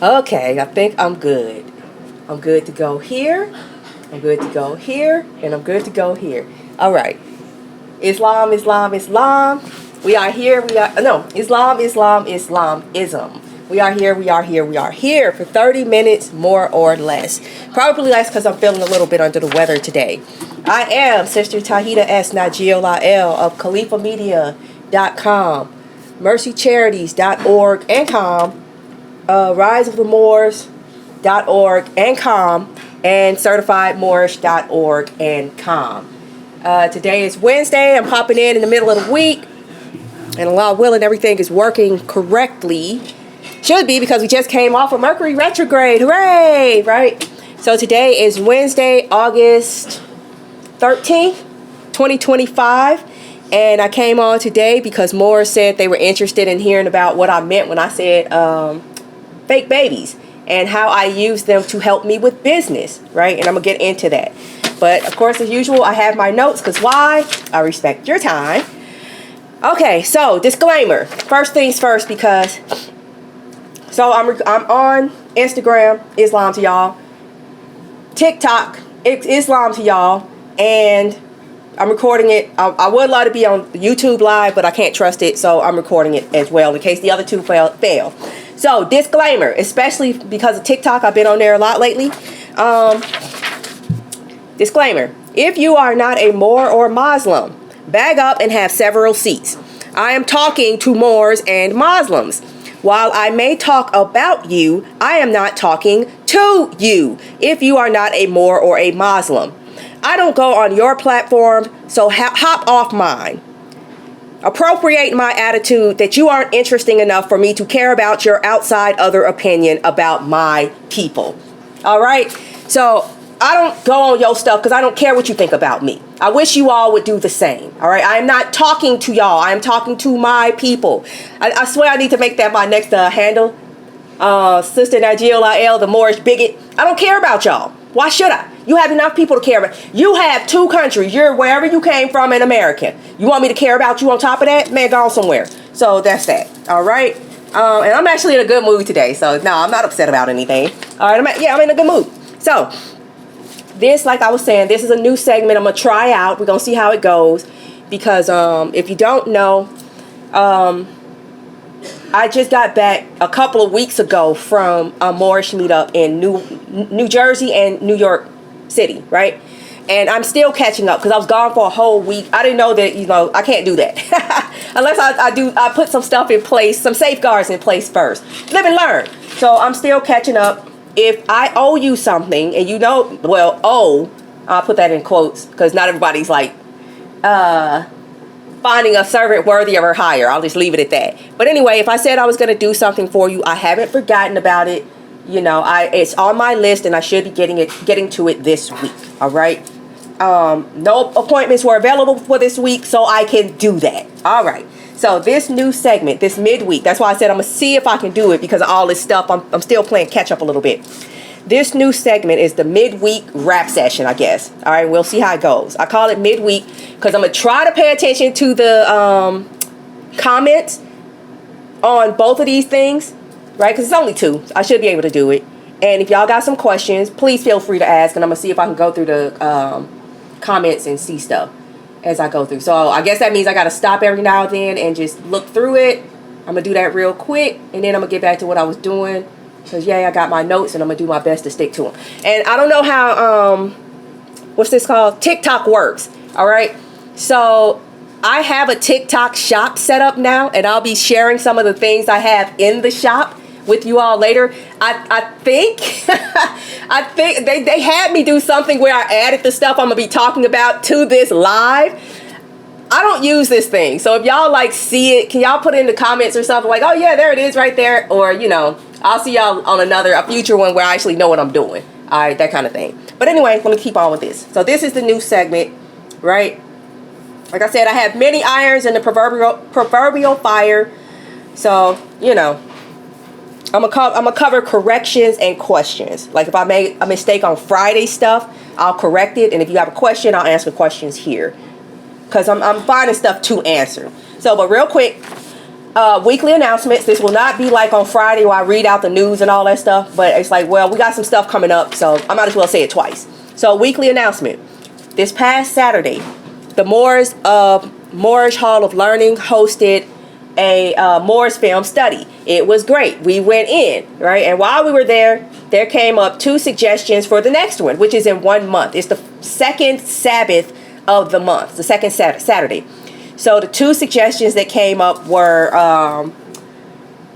Okay, I think I'm good. I'm good to go here. I'm good to go here. And I'm good to go here. All right. Islam, Islam, Islam. We are here. Islam, Islam, Islamism. We are here. We are here. We are here for 30 minutes, more or less. Probably less because I'm feeling a little bit under the weather today. I am Sister Tahita S. Najiola L. of CalifaMedia.com, mrcicharities.org and com, riseofthemoors.org and com, and certifiedmoorish.org and com. Today is Wednesday. I'm popping in the middle of the week, and Allah willing, everything is working correctly. Should be, because we just came off of Mercury retrograde. Hooray! Right? So today is Wednesday, August 13th, 2025. And I came on today because Moors said they were interested in hearing about what I meant when I said fake babies and how I use them to help me with business, right? And I'm going to get into that. But, of course, as usual, I have my notes because why? I respect your time. Okay, so disclaimer. First things first, because... So I'm on Instagram, Islam to y'all. TikTok, Islam to y'all. And I'm recording it. I would love to be on YouTube Live, but I can't trust it. So I'm recording it as well in case the other two fail. So disclaimer, especially because of TikTok. I've been on there a lot lately. Disclaimer. If you are not a Moor or Muslim, bag up and have several seats. I am talking to Moors and Muslims. While I may talk about you, I am not talking to you if you are not a Moor or a Muslim. I don't go on your platform, so hop off mine. Appropriate my attitude that you aren't interesting enough for me to care about your outside other opinion about my people. All right? So I don't go on your stuff because I don't care what you think about me. I wish you all would do the same. All right. I am not talking to y'all. I am talking to my people. I swear I need to make that my next handle. Sister Najiola L, the Moorish bigot. I don't care about y'all. Why should I? You have enough people to care about. You have two countries. You're wherever you came from in America. You want me to care about you on top of that? Man, go somewhere. So that's that. All right. And I'm actually in a good mood today. So no, I'm not upset about anything. All right. I'm in a good mood. So this, like I was saying, this is a new segment I'm going to try out. We're going to see how it goes. Because if you don't know, I just got back a couple of weeks ago from a Moorish meetup in New Jersey and New York City, right? And I'm still catching up because I was gone for a whole week. I didn't know that, I can't do that. Unless I put some stuff in place, some safeguards in place first. Live and learn. So I'm still catching up. If I owe you something and I'll put that in quotes because not everybody's like finding a servant worthy of her hire. I'll just leave it at that. But anyway, if I said I was going to do something for you, I haven't forgotten about it. It's on my list and I should be getting to it this week. All right. No appointments were available for this week, so I can do that. All right. So this new segment, this midweek, that's why I said I'm going to see if I can do it because of all this stuff. I'm still playing catch up a little bit. This new segment is the midweek rap session, I guess. All right, we'll see how it goes. I call it midweek because I'm going to try to pay attention to the comments on both of these things, right? Because it's only two. I should be able to do it. And if y'all got some questions, please feel free to ask. And I'm going to see if I can go through the comments and see stuff as I go through. So I guess that means I got to stop every now and then and just look through it. I'm going to do that real quick. And then I'm going to get back to what I was doing. Because, I got my notes and I'm going to do my best to stick to them. And I don't know how, what's this called? TikTok works. All right. So I have a TikTok shop set up now. And I'll be sharing some of the things I have in the shop with you all later. I think they had me do something where I added the stuff I'm going to be talking about to this live. I don't use this thing. So if y'all see it, can y'all put it in the comments or something like, oh yeah, there it is right there. Or, I'll see y'all on a future one where I actually know what I'm doing. All right, that kind of thing. But anyway, let me keep on with this. So this is the new segment, right? Like I said, I have many irons in the proverbial fire. So, I'm gonna cover corrections and questions. Like if I made a mistake on Friday stuff, I'll correct it. And if you have a question, I'll answer questions here. Because I'm finding stuff to answer. So, but real quick, Weekly announcements. This will not be like on Friday where I read out the news and all that stuff, but it's like, well, we got some stuff coming up, so I might as well say it twice. So, weekly announcement. This past Saturday, the Moores Hall of Learning hosted a Moores film study. It was great. We went in, right? And while we were there came up 2 suggestions for the next one, which is in 1 month. It's the second Sabbath of the month, the second Saturday. So the 2 suggestions that came up were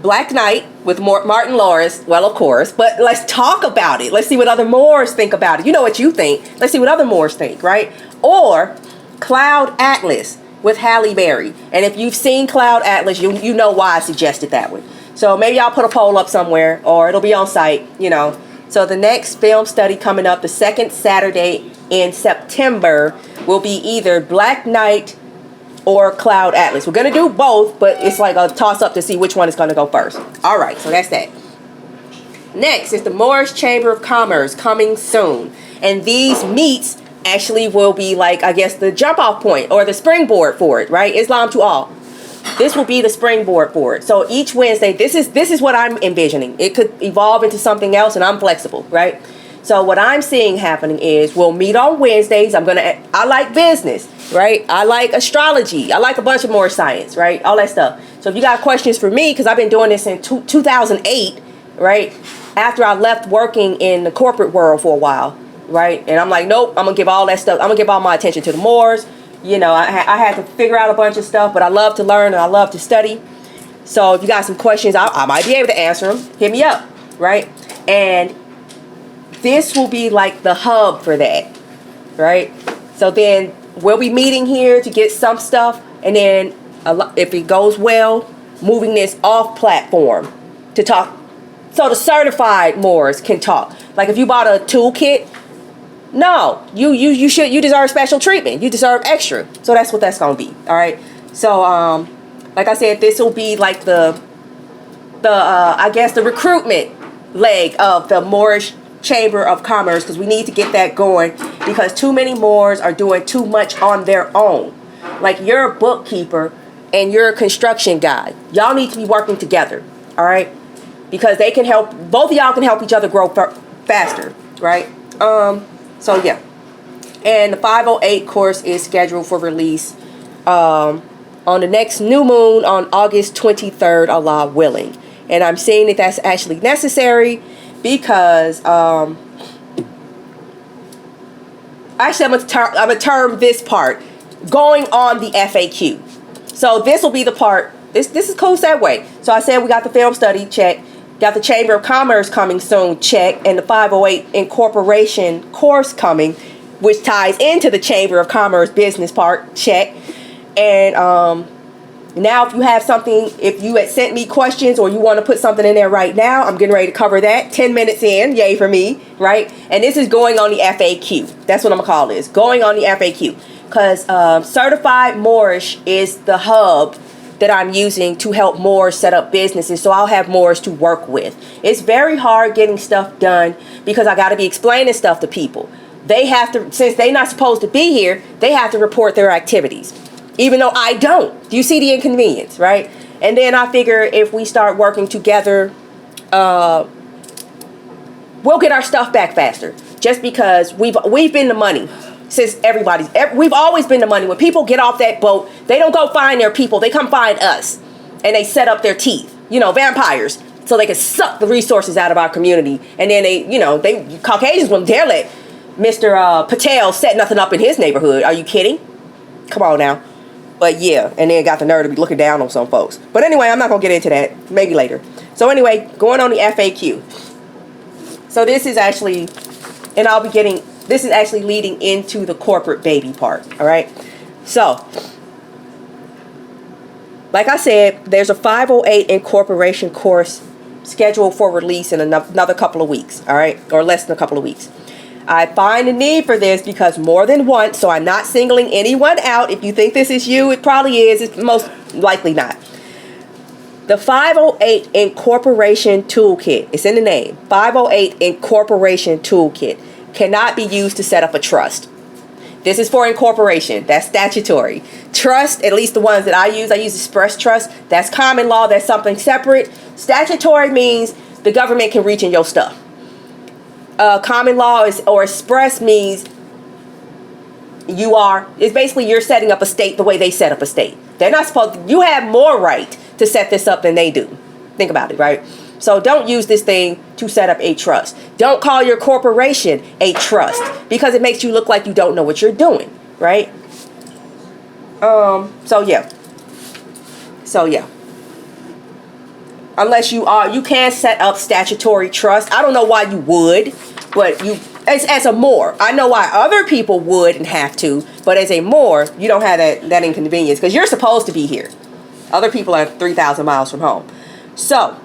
Black Knight with Martin Lawrence. Well, of course, but let's talk about it. Let's see what other Moors think about it. You know what you think. Let's see what other Moors think, right? Or Cloud Atlas with Halle Berry. And if you've seen Cloud Atlas, you know why I suggested that one. So maybe I'll put a poll up somewhere, or it'll be on site, you know. So the next film study coming up, the second Saturday in September, will be either Black Knight or Cloud Atlas. We're going to do both, but it's like a toss-up to see which one is going to go first. All right, so that's that. Next is the Moorish Chamber of Commerce coming soon. And these meets actually will be like, I guess, the jump-off point or the springboard for it, right? Islam to all. This will be the springboard for it. So each Wednesday, this is what I'm envisioning. It could evolve into something else, and I'm flexible, right? So what I'm seeing happening is we'll meet on Wednesdays. I like business, right? I like astrology. I like a bunch of more science, right? All that stuff. So if you got questions for me, because I've been doing this in 2008, right? After I left working in the corporate world for a while, right? And I'm like, nope, I'm going to give all that stuff. I'm going to give all my attention to the Moors. You know, I had to figure out a bunch of stuff, but I love to learn and I love to study. So if you got some questions, I might be able to answer them. Hit me up, right? And this will be like the hub for that, right? So then we'll be meeting here to get some stuff, and then if it goes well, moving this off platform to talk, so the certified Moors can talk. Like if you bought a toolkit, no, you deserve special treatment. You deserve extra. So that's what that's gonna be. All right. So like I said, this will be like the I guess the recruitment leg of the Moorish Chamber of Commerce, because we need to get that going, because too many Moors are doing too much on their own. Like you're a bookkeeper and you're a construction guy. Y'all need to be working together, all right? Because they can help, both of y'all can help each other grow faster, right? So yeah. And the 508 course is scheduled for release on the next new moon on August 23rd, Allah willing. And I'm saying that that's actually necessary because actually I'm gonna term this part going on the FAQ. So this will be the part. This is cool segue. So I said we got the film study, check. Got the Chamber of Commerce coming soon, check. And the 508 Incorporation course coming, which ties into the Chamber of Commerce business part, check. And now if you have something, if you had sent me questions or you want to put something in there right now, I'm getting ready to cover that. 10 minutes in, yay for me, right? And this is going on the FAQ. That's what I'm going to call this, going on the FAQ. Because Certified Moorish is the hub that I'm using to help Moors set up businesses, so I'll have Moors to work with. It's very hard getting stuff done because I got to be explaining stuff to people. They have to, since they're not supposed to be here, they have to report their activities. Even though I don't. Do you see the inconvenience, right? And then I figure if we start working together, we'll get our stuff back faster. Just because we've been the money since we've always been the money. When people get off that boat, they don't go find their people. They come find us. And they set up their teeth. You know, vampires. So they can suck the resources out of our community. And then they Caucasians wouldn't dare let Mr. Patel set nothing up in his neighborhood. Are you kidding? Come on now. But yeah, and then got the nerve to be looking down on some folks. But anyway, I'm not going to get into that. Maybe later. So anyway, going on the FAQ. So this is actually, and this is actually leading into the corporate baby part. All right. So, like I said, there's a 508 Incorporation course scheduled for release in another couple of weeks. All right. Or less than a couple of weeks. I find a need for this because more than once, so I'm not singling anyone out. If you think this is you, it probably is. It's most likely not. The 508 Incorporation Toolkit, it's in the name, 508 Incorporation Toolkit, cannot be used to set up a trust. This is for incorporation. That's statutory. Trust, at least the ones that I use express trust. That's common law. That's something separate. Statutory means the government can reach in your stuff. Common law or express means it's basically you're setting up a state the way they set up a state. They're not supposed you have more right to set this up than they do. Think about it, right? So don't use this thing to set up a trust. Don't call your corporation a trust because it makes you look like you don't know what you're doing, right? So yeah. Unless you can set up statutory trust. I don't know why you would, but as a Moor, I know why other people would and have to, but as a Moor, you don't have that inconvenience because you're supposed to be here. Other people are 3,000 miles from home. So,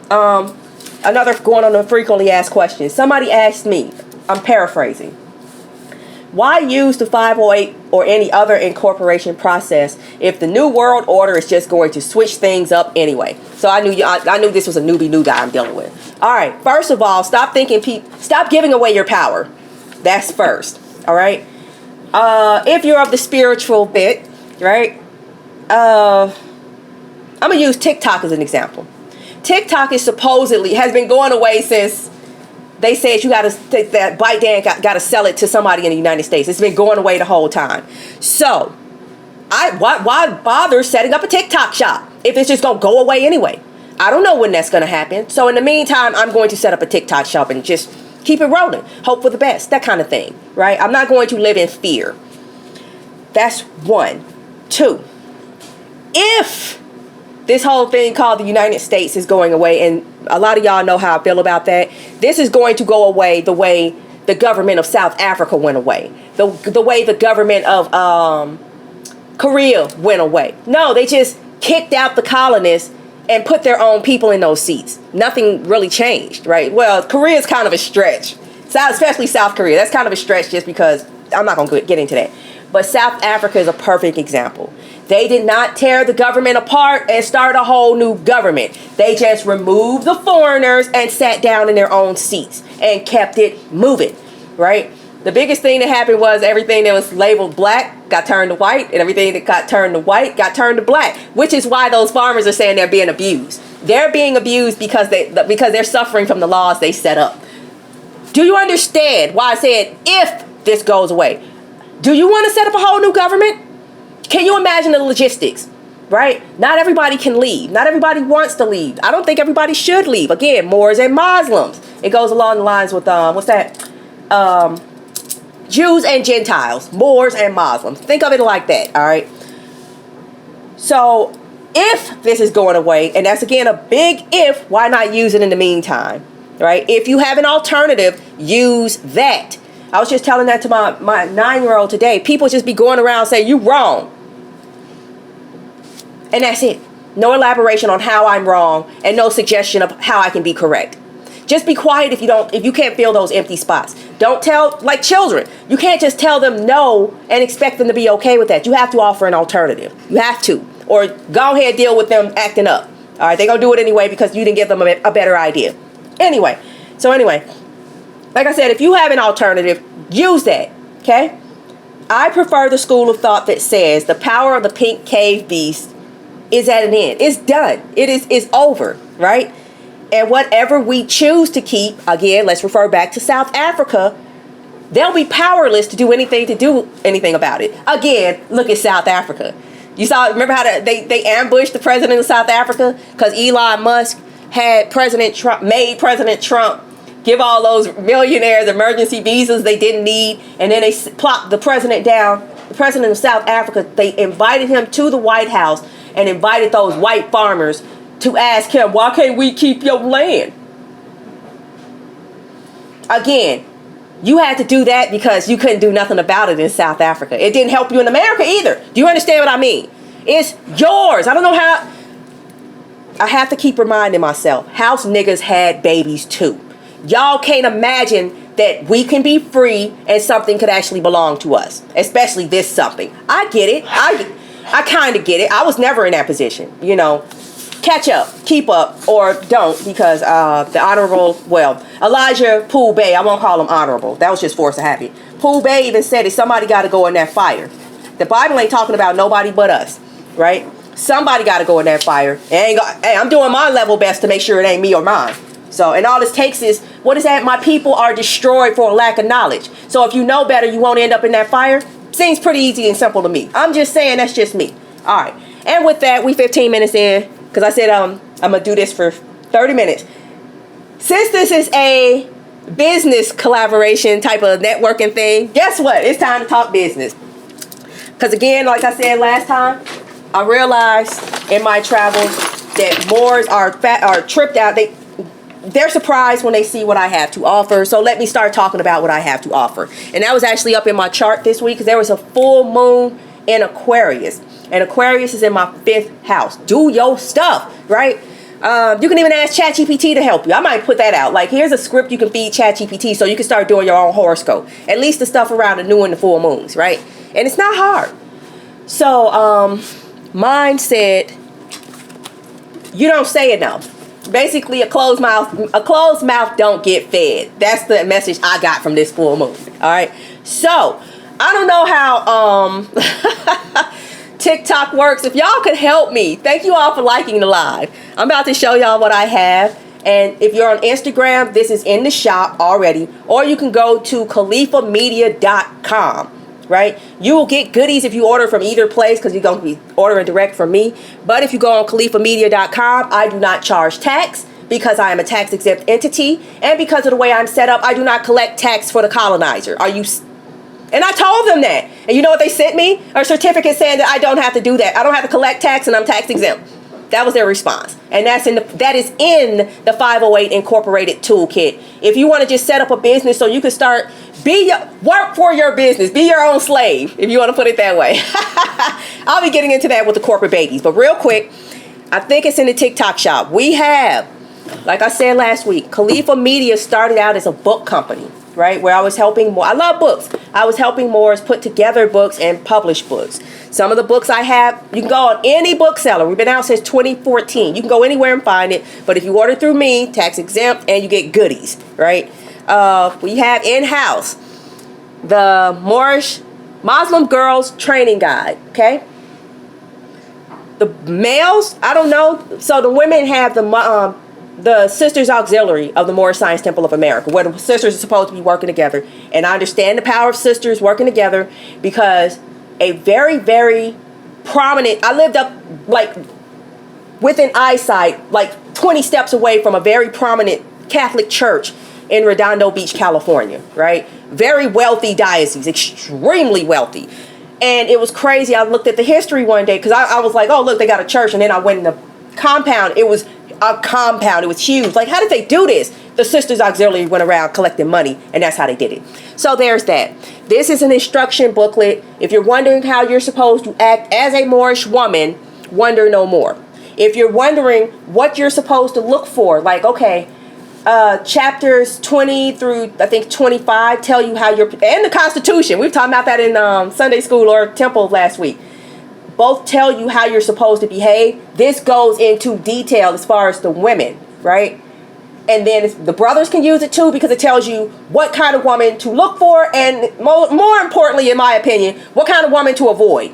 another going on the frequently asked questions. Somebody asked me, I'm paraphrasing, why use the 508 or any other incorporation process if the New World Order is just going to switch things up anyway? So I knew this was a new guy I'm dealing with. All right, first of all, stop giving away your power. That's first. All right. If you're of the spiritual bit, right? I'm gonna use TikTok as an example. TikTok has been going away since they said you got to take that ByteDance, got to sell it to somebody in the United States. It's been going away the whole time. So, why bother setting up a TikTok shop if it's just going to go away anyway? I don't know when that's going to happen. So, in the meantime, I'm going to set up a TikTok shop and just keep it rolling. Hope for the best. That kind of thing, right? I'm not going to live in fear. That's one. Two, if this whole thing called the United States is going away, and a lot of y'all know how I feel about that. This is going to go away the way the government of South Africa went away. The way the government of Korea went away. No, they just kicked out the colonists and put their own people in those seats. Nothing really changed, right? Well, Korea is kind of a stretch. Especially South Korea. That's kind of a stretch just because I'm not going to get into that. But South Africa is a perfect example. They did not tear the government apart and start a whole new government. They just removed the foreigners and sat down in their own seats and kept it moving, right? The biggest thing that happened was everything that was labeled black got turned to white, and everything that got turned to white got turned to black, which is why those farmers are saying they're being abused. They're being abused because they're suffering from the laws they set up. Do you understand why I said if this goes away? Do you want to set up a whole new government? Can you imagine the logistics, right? Not everybody can leave. Not everybody wants to leave. I don't think everybody should leave. Again, Moors and Muslims. It goes along the lines with, Jews and Gentiles, Moors and Muslims. Think of it like that, all right? So, if this is going away, and that's, again, a big if, why not use it in the meantime, right? If you have an alternative, use that. I was just telling that to my 9-year-old today. People just be going around saying, you wrong. And that's it. No elaboration on how I'm wrong and no suggestion of how I can be correct. Just be quiet if you can't fill those empty spots. Don't tell, like children. You can't just tell them no and expect them to be okay with that. You have to offer an alternative. You have to. Or go ahead, deal with them acting up. All right, they're going to do it anyway because you didn't give them a better idea. Anyway, like I said, if you have an alternative, use that, okay? I prefer the school of thought that says the power of the pink cave beast is at an end. It's done. It's over, right? And whatever we choose to keep, again, let's refer back to South Africa, they'll be powerless to do anything about it. Again, look at South Africa. Remember how they ambushed the president of South Africa? Because Elon Musk had made President Trump give all those millionaires emergency visas they didn't need, and then they plopped the president down. The president of South Africa, they invited him to the White House and invited those white farmers to ask him, why can't we keep your land? Again, you had to do that because you couldn't do nothing about it in South Africa. It didn't help you in America either. Do you understand what I mean? It's yours. I don't know how. I have to keep reminding myself, house niggas had babies too. Y'all can't imagine that we can be free and something could actually belong to us, especially this something. I get it. I kind of get it. I was never in that position, you know. Catch up, keep up, or don't, because the honorable, Elijah Poole Bay, I won't call him honorable. That was just force of habit. Pooh Bay even said it, somebody got to go in that fire. The Bible ain't talking about nobody but us, right? Somebody got to go in that fire. Hey, I'm doing my level best to make sure it ain't me or mine. So, and all this takes is, what is that? My people are destroyed for a lack of knowledge. So if you know better, you won't end up in that fire. Seems pretty easy and simple to me. I'm just saying, that's just me. All right. And with that, we 15 minutes in, because I said I'm going to do this for 30 minutes. Since this is a business collaboration type of networking thing, guess what? It's time to talk business. Because again, like I said last time, I realized in my travels that Moors are tripped out. They're surprised when they see what I have to offer. So let me start talking about what I have to offer. And that was actually up in my chart this week because there was a full moon in Aquarius. And Aquarius is in my 5th house. Do your stuff, right? You can even ask ChatGPT to help you. I might put that out. Like, here's a script you can feed ChatGPT so you can start doing your own horoscope. At least the stuff around the new and the full moons, right? And it's not hard. So, mine said, you don't say enough. Basically, a closed mouth don't get fed. That's the message I got from this full moon. All right. So, I don't know how TikTok works. If y'all could help me, thank you all for liking the live. I'm about to show y'all what I have. And if you're on Instagram, this is in the shop already. Or you can go to califamedia.com. Right? You will get goodies if you order from either place because you're going to be ordering direct from me. But if you go on califamedia.com, I do not charge tax because I am a tax exempt entity. And because of the way I'm set up, I do not collect tax for the colonizer. And I told them that. And you know what they sent me? A certificate saying that I don't have to do that. I don't have to collect tax and I'm tax exempt. That was their response. And that is in the 508 Incorporated Toolkit. If you want to just set up a business so you can start, work for your business, be your own slave, if you want to put it that way. I'll be getting into that with the corporate babies. But real quick, I think it's in the TikTok shop. We have, like I said last week, Califa Media started out as a book company, right? Where I was helping more. I love books. I was helping Moors put together books and publish books. Some of the books I have, you can go on any bookseller. We've been out since 2014. You can go anywhere and find it. But if you order through me, tax exempt, and you get goodies, right? We have in-house the Moorish Muslim Girls Training Guide, okay? The males, I don't know. So the women have the Sisters Auxiliary of the Moorish Science Temple of America, where the sisters are supposed to be working together. And I understand the power of sisters working together because a very, very prominent, I lived up like within eyesight, like 20 steps away from a very prominent Catholic church in Redondo Beach, California, right? Very wealthy diocese, extremely wealthy. And it was crazy. I looked at the history one day because I was like, oh, look, they got a church. And then I went in the compound. It was a compound. It was huge. Like, how did they do this? The Sisters Auxiliary went around collecting money, and that's how they did it. So there's that. This is an instruction booklet. If you're wondering how you're supposed to act as a Moorish woman, wonder no more. If you're wondering what you're supposed to look for, like, okay, chapters 20 through, I think, 25 tell you how you're, and the Constitution. We've talked about that in Sunday school or temple last week. Both tell you how you're supposed to behave. This goes into detail as far as the women, right? And then the brothers can use it too because it tells you what kind of woman to look for and more importantly, in my opinion, what kind of woman to avoid.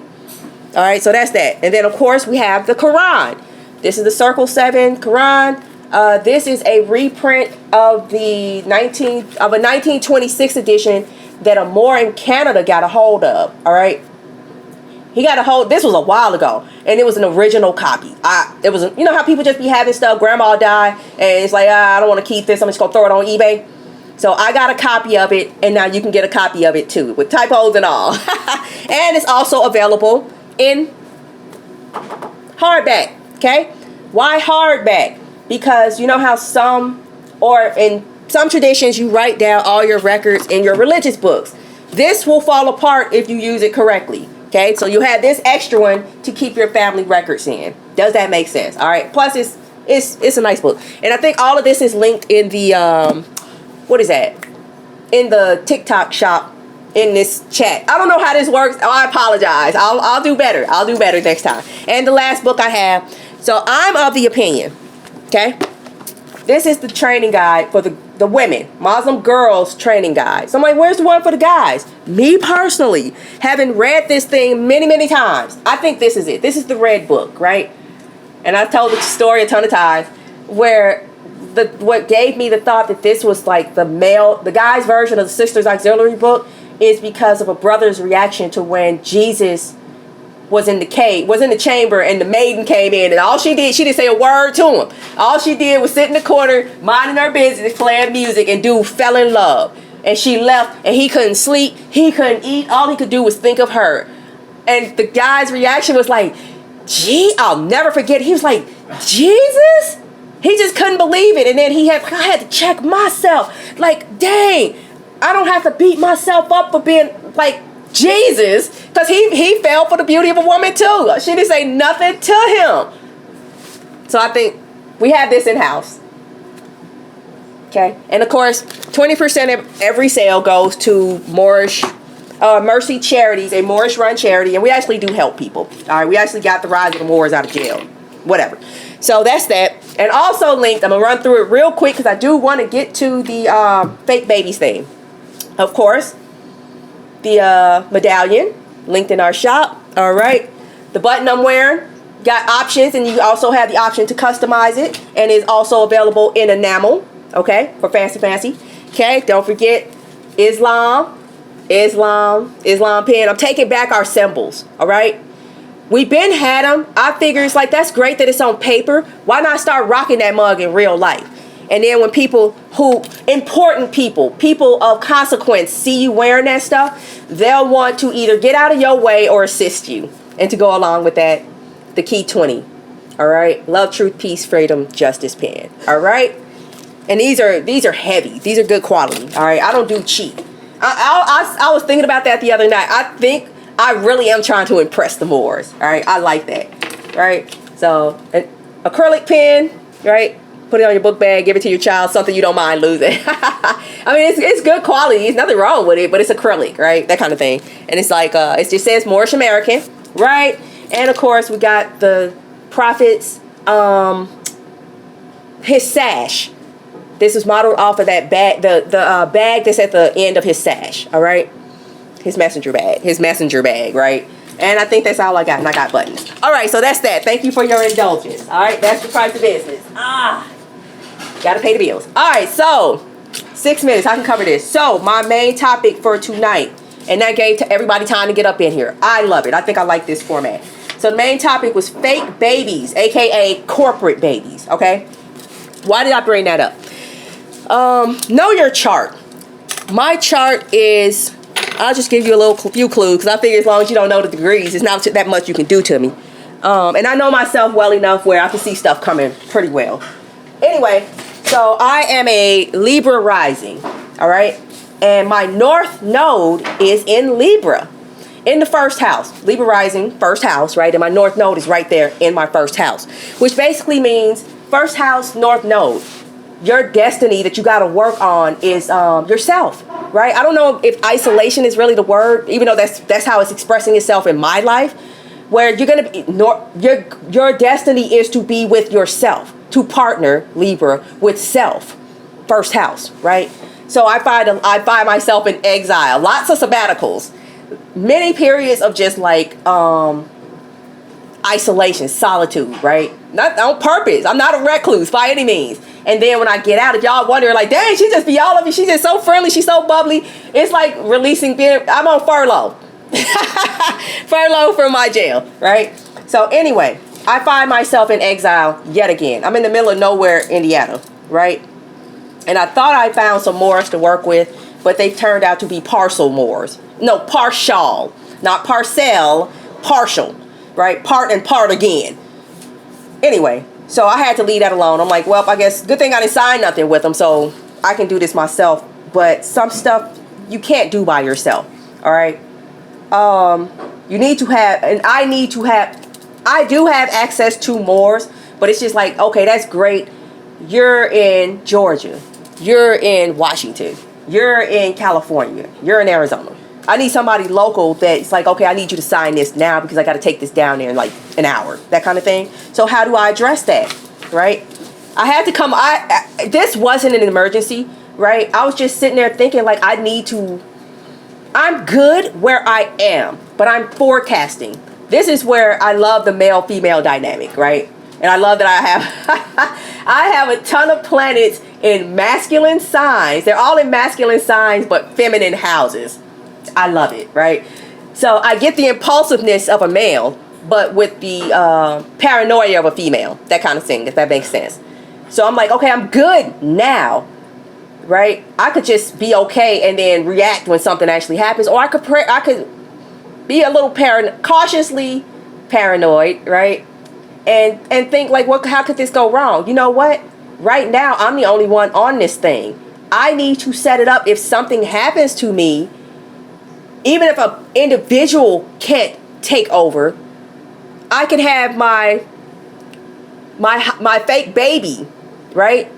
All right, so that's that. And then, of course, we have the Quran. This is the Circle 7 Quran. This is a reprint of a 1926 edition that a Moor in Canada got a hold of. All right. He got a hold. This was a while ago, and it was an original copy. It was, you know how people just be having stuff. Grandma died, and it's like, I don't want to keep this. I'm just gonna throw it on eBay. So I got a copy of it, and now you can get a copy of it too, with typos and all. And it's also available in hardback. Okay, why hardback? Because you know how in some traditions, you write down all your records in your religious books. This will fall apart if you use it correctly. Okay, so you have this extra one to keep your family records in. Does that make sense? All right. Plus, it's a nice book, and I think all of this is linked in the what is that? In the TikTok shop in this chat. I don't know how this works. Oh, I apologize. I'll do better. I'll do better next time. And the last book I have. So I'm of the opinion. Okay, this is the training guide for the women, Muslim Girls Training Guide. So I'm like, where's the one for the guys? me personally, having read this thing many, many times, I think this is it. This is the red book, right? And I've told the story a ton of times where what gave me the thought that this was like the guy's version of the Sister's Auxiliary book is because of a brother's reaction to when Jesus was in the chamber, and the maiden came in, and all she didn't say a word to him. All she did was sit in the corner, minding her business, playing music, and dude fell in love. And she left, and he couldn't sleep, he couldn't eat, all he could do was think of her. And the guy's reaction was like, gee, I'll never forget. He was like, Jesus? He just couldn't believe it. And then I had to check myself. Like, dang, I don't have to beat myself up for being like Jesus, because he fell for the beauty of a woman too. She didn't say nothing to him. So I think we have this in house. Okay, and of course, 20% of every sale goes to Mercy Charities, a Moorish-run charity, and we actually do help people. All right, we actually got the Rise of the Moors out of jail, whatever. So that's that. And also linked, I'm gonna run through it real quick because I do want to get to the fake babies thing. Of course, the medallion linked in our shop. All right, the button I'm wearing got options, and you also have the option to customize it, and is also available in enamel. Okay, for fancy. Okay, don't forget Islam pin. I'm taking back our symbols. All right, we've been had them. I figure it's like, that's great that it's on paper. Why not start rocking that mug in real life? And then when important people of consequence see you wearing that stuff, they'll want to either get out of your way or assist you. And to go along with that, the key 20. All right, love, truth, peace, freedom, justice pin. All right. And these are heavy. These are good quality. All right. I don't do cheap. I was thinking about that the other night. I think I really am trying to impress the Moors. All right. I like that. Right. So an acrylic pen. Right. Put it on your book bag. Give it to your child. Something you don't mind losing. I mean, it's good quality. There's nothing wrong with it, but it's acrylic. Right. That kind of thing. And it's like it just says Moorish American. Right. And of course we got the Prophet's his sash. This is modeled off of that bag, the bag that's at the end of his sash, all right? His messenger bag, right? And I think that's all I got, and I got buttons. All right, so that's that. Thank you for your indulgence, all right? That's the price of business. Gotta pay the bills. All right, so 6 minutes, I can cover this. So my main topic for tonight, and that gave to everybody time to get up in here. I love it. I think I like this format. So the main topic was fake babies, aka corporate babies, okay? Why did I bring that up? Know your chart. My chart is, I'll just give you a few clues, because I figure as long as you don't know the degrees, it's not that much you can do to me. And I know myself well enough where I can see stuff coming pretty well. Anyway, so I am a Libra rising, all right? And my north node is in Libra, in the first house. Libra rising, first house, right? And my north node is right there in my first house, which basically means first house, north node. Your destiny that you got to work on is yourself, right? I don't know if isolation is really the word, even though that's how it's expressing itself in my life, where you're going to be, your destiny is to be with yourself, to partner, Libra, with self, first house, right? So I find myself in exile, lots of sabbaticals, many periods of just like isolation, solitude, right? Not on purpose. I'm not a recluse by any means. And then when I get out, if y'all wonder, like, dang, she just be all of you. She's just so friendly. She's so bubbly. It's like releasing. I'm on furlough. Furlough from my jail, right? So anyway, I find myself in exile yet again. I'm in the middle of nowhere, Indiana, right? And I thought I found some Moors to work with, but they turned out to be partial Moors. No, partial. Not parcel, partial, right? Part and part again. Anyway. So I had to leave that alone. I'm like, well, I guess good thing I didn't sign nothing with them, so I can do this myself. But some stuff you can't do by yourself. All right. You need to have, and I do have access to Moors, but it's just like, okay, that's great. You're in Georgia. You're in Washington. You're in California. You're in Arizona. I need somebody local that's like, okay, I need you to sign this now because I got to take this down there in like an hour, that kind of thing. So how do I address that, right? I had to come, this wasn't an emergency, right? I was just sitting there thinking like I need to I'm good where I am, but I'm forecasting. This is where I love the male-female dynamic, right? And I love that I have I have a ton of planets in masculine signs. They're all in masculine signs, but feminine houses. I love it, right? So I get the impulsiveness of a male, but with the paranoia of a female. That kind of thing, if that makes sense. So I'm like, okay, I'm good now, right? I could just be okay and then react when something actually happens, or I could be a little cautiously paranoid, right? And think like, how could this go wrong? You know what? Right now, I'm the only one on this thing. I need to set it up if something happens to me. Even if an individual can't take over, I can have my fake baby, right,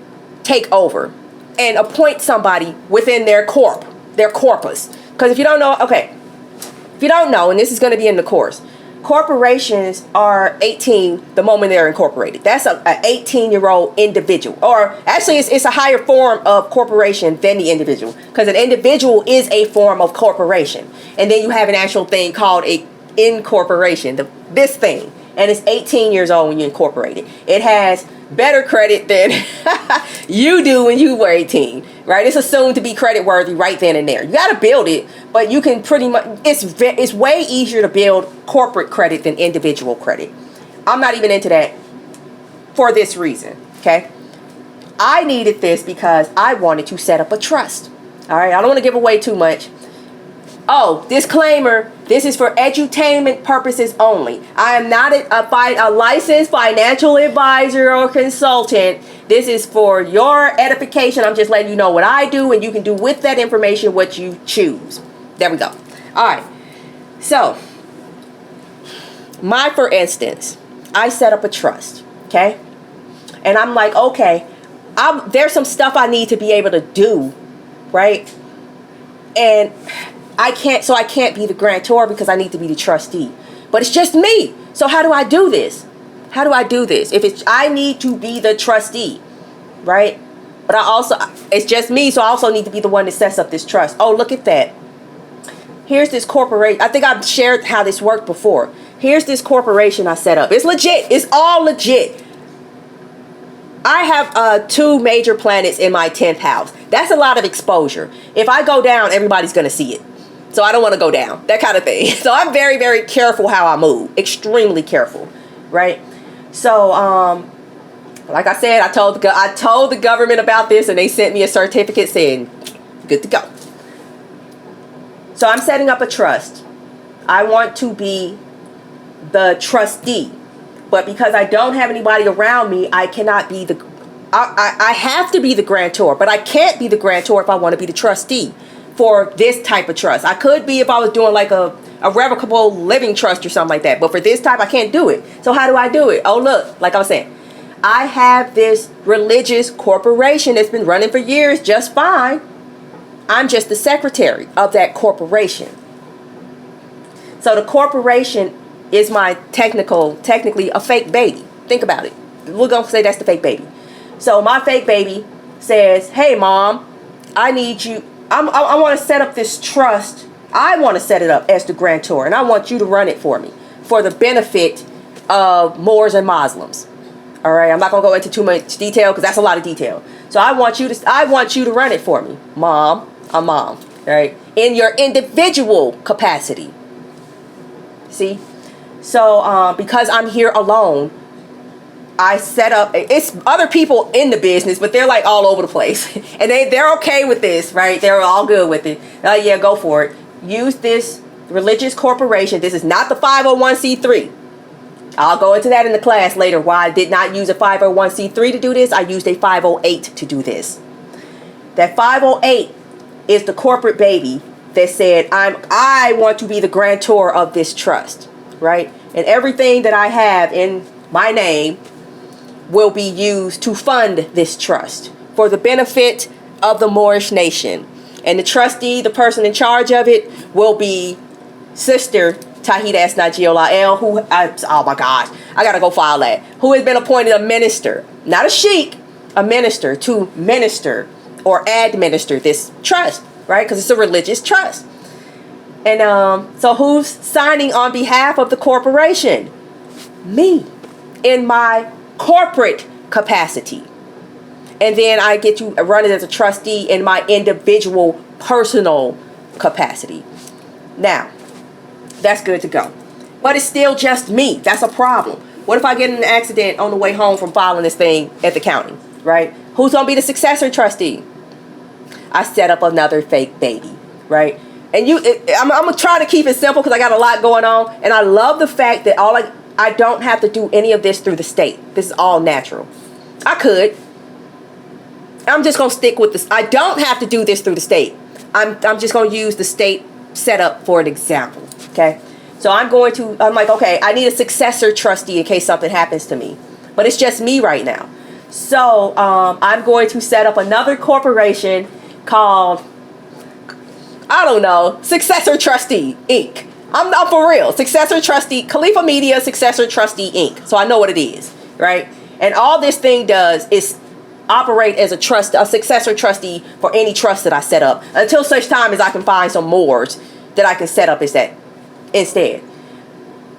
take over and appoint somebody within their corpus. Because if you don't know, and this is going to be in the course, corporations are 18 the moment they're incorporated. That's an 18-year-old individual. Or actually, it's a higher form of corporation than the individual, because an individual is a form of corporation. And then you have an actual thing called a incorporation, this thing. And it's 18 years old when you incorporate it. It has better credit than you do when you were 18, right? It's assumed to be credit worthy right then and there. You got to build it, but you can pretty much, it's way easier to build corporate credit than individual credit. I'm not even into that for this reason, okay? I needed this because I wanted to set up a trust. All right, I don't want to give away too much. Oh, disclaimer, this is for edutainment purposes only. I am not a licensed financial advisor or consultant. This is for your edification. I'm just letting you know what I do, and you can do with that information what you choose. There we go. All right. So, for instance, I set up a trust, okay? And I'm like, okay, there's some stuff I need to be able to do, right? And I can't be the grantor because I need to be the trustee. But it's just me. So how do I do this? If I need to be the trustee, right? But it's just me, so I also need to be the one that sets up this trust. Oh, look at that. Here's this corporation. I think I've shared how this worked before. Here's this corporation I set up. It's legit. It's all legit. I have 2 major planets in my 10th house. That's a lot of exposure. If I go down, everybody's going to see it. So I don't want to go down, that kind of thing. So I'm very, very careful how I move. Extremely careful, right? So, like I said, I told the government about this, and they sent me a certificate saying, good to go. So I'm setting up a trust. I want to be the trustee. But because I don't have anybody around me, I cannot be I have to be the grantor, but I can't be the grantor if I want to be the trustee for this type of trust. I could be if I was doing like a revocable living trust or something like that. But for this type, I can't do it. So how do I do it? Oh, look, like I was saying, I have this religious corporation that's been running for years just fine. I'm just the secretary of that corporation. So the corporation is my technically a fake baby. Think about it. We're going to say that's the fake baby. So my fake baby says, hey, Mom, I need you. I want to set up this trust. I want to set it up as the grantor, and I want you to run it for me for the benefit of Moors and Muslims. All right, I'm not going to go into too much detail because that's a lot of detail. So I want you to run it for me, Mom. I'm Mom, all right? In your individual capacity. See? So because I'm here alone, I set up, it's other people in the business, but they're like all over the place. And they're okay with this, right? They're all good with it. Yeah, go for it. Use this religious corporation. This is not the 501c3. I'll go into that in the class later, why I did not use a 501c3 to do this. I used a 508 to do this. That 508 is the corporate baby that said, I want to be the grantor of this trust, right? And everything that I have in my name will be used to fund this trust for the benefit of the Moorish nation. And the trustee, the person in charge of it, will be Sister Tahida S. Najiola L, who, oh my gosh, I gotta go file that, who has been appointed a minister, not a sheik, a minister, to minister or administer this trust, right? Because it's a religious trust. And so who's signing on behalf of the corporation? Me, in my corporate capacity. And then I get to run it as a trustee in my individual personal capacity. Now, that's good to go. But it's still just me. That's a problem. What if I get in an accident on the way home from filing this thing at the county, right? Who's going to be the successor trustee? I set up another fake baby, right? And I'm going to try to keep it simple because I got a lot going on. And I love the fact that I don't have to do any of this through the state. This is all natural. I could. I'm just going to stick with this. I don't have to do this through the state. I'm just going to use the state setup for an example, okay? So I'm like, okay, I need a successor trustee in case something happens to me. But it's just me right now. So I'm going to set up another corporation called, I don't know, Successor Trustee, Inc. I'm for real. Successor Trustee, Califa Media Successor Trustee, Inc. So I know what it is, right? And all this thing does is operate as a successor trustee for any trust that I set up until such time as I can find some mores that I can set up instead.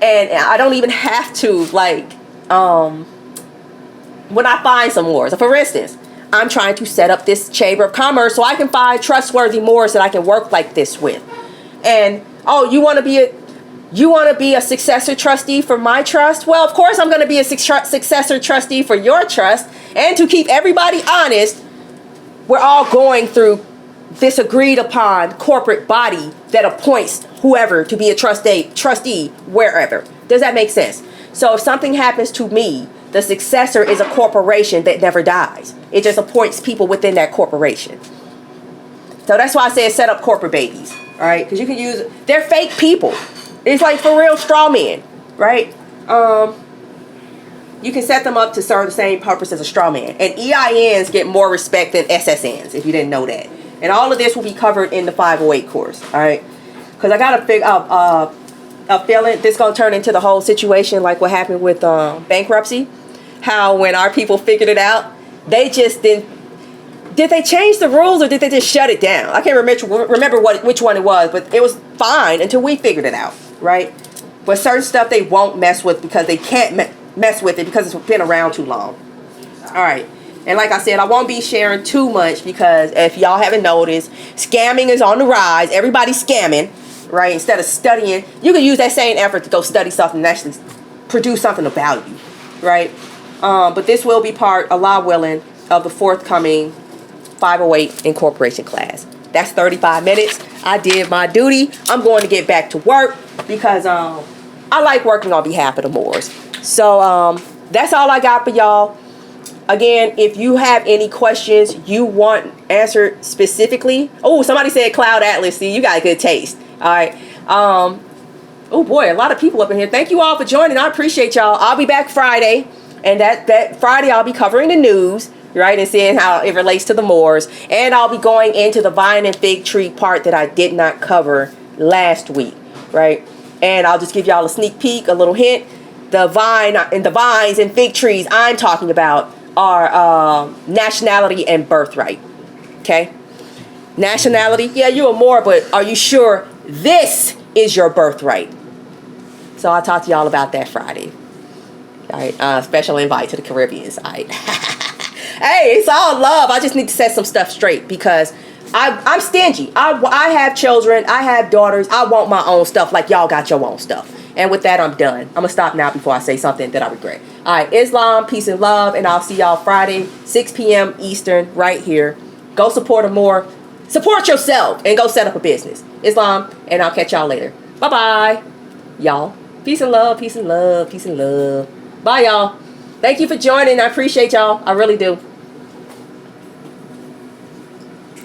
And I don't even have to, like, when I find some mores. So for instance, I'm trying to set up this chamber of commerce so I can find trustworthy mores that I can work like this with. And you want to be a successor trustee for my trust? Well, of course I'm going to be a successor trustee for your trust. And to keep everybody honest, we're all going through this agreed upon corporate body that appoints whoever to be a trustee wherever. Does that make sense? So if something happens to me, the successor is a corporation that never dies. It just appoints people within that corporation. So that's why I said set up corporate babies, all right? Because you can use, they're fake people. It's like for real straw men, right? You can set them up to serve the same purpose as a straw man. And EINs get more respect than SSNs, if you didn't know that. And all of this will be covered in the 508 course, all right? Because I got a feeling this going to turn into the whole situation like what happened with bankruptcy. How when our people figured it out, they just didn't. Did they change the rules or did they just shut it down? I can't remember which one it was, but it was fine until we figured it out, right? But certain stuff they won't mess with because they can't mess with it because it's been around too long. All right. And like I said, I won't be sharing too much because if y'all haven't noticed, scamming is on the rise. Everybody's scamming, right? Instead of studying, you can use that same effort to go study something and actually produce something of value, right? But this will be part, Allah willing, of the forthcoming 508 incorporation class. That's 35 minutes. I did my duty. I'm going to get back to work because I like working on behalf of the Moors. So that's all I got for y'all. Again, if you have any questions you want answered specifically. Oh, somebody said Cloud Atlas. See, you got a good taste. All right. Oh boy, a lot of people up in here. Thank you all for joining. I appreciate y'all. I'll be back Friday. And that Friday I'll be covering the news, right, and seeing how it relates to the Moors. And I'll be going into the vine and fig tree part that I did not cover last week, right? And I'll just give y'all a sneak peek, a little hint. The vines and fig trees I'm talking about are nationality and birthright, okay? Nationality, yeah, you're a Moor, but are you sure this is your birthright? So I'll talk to y'all about that Friday. All right, special invite to the Caribbean side. Hey, it's all love. I just need to set some stuff straight because I'm stingy. I have children. I have daughters. I want my own stuff like y'all got your own stuff. And with that, I'm done. I'm going to stop now before I say something that I regret. All right, Islam, peace and love, and I'll see y'all Friday, 6 p.m. Eastern, right here. Go support them more. Support yourself and go set up a business. Islam, and I'll catch y'all later. Bye-bye, y'all. Peace and love, peace and love, peace and love. Bye, y'all. Thank you for joining. I appreciate y'all. I really do.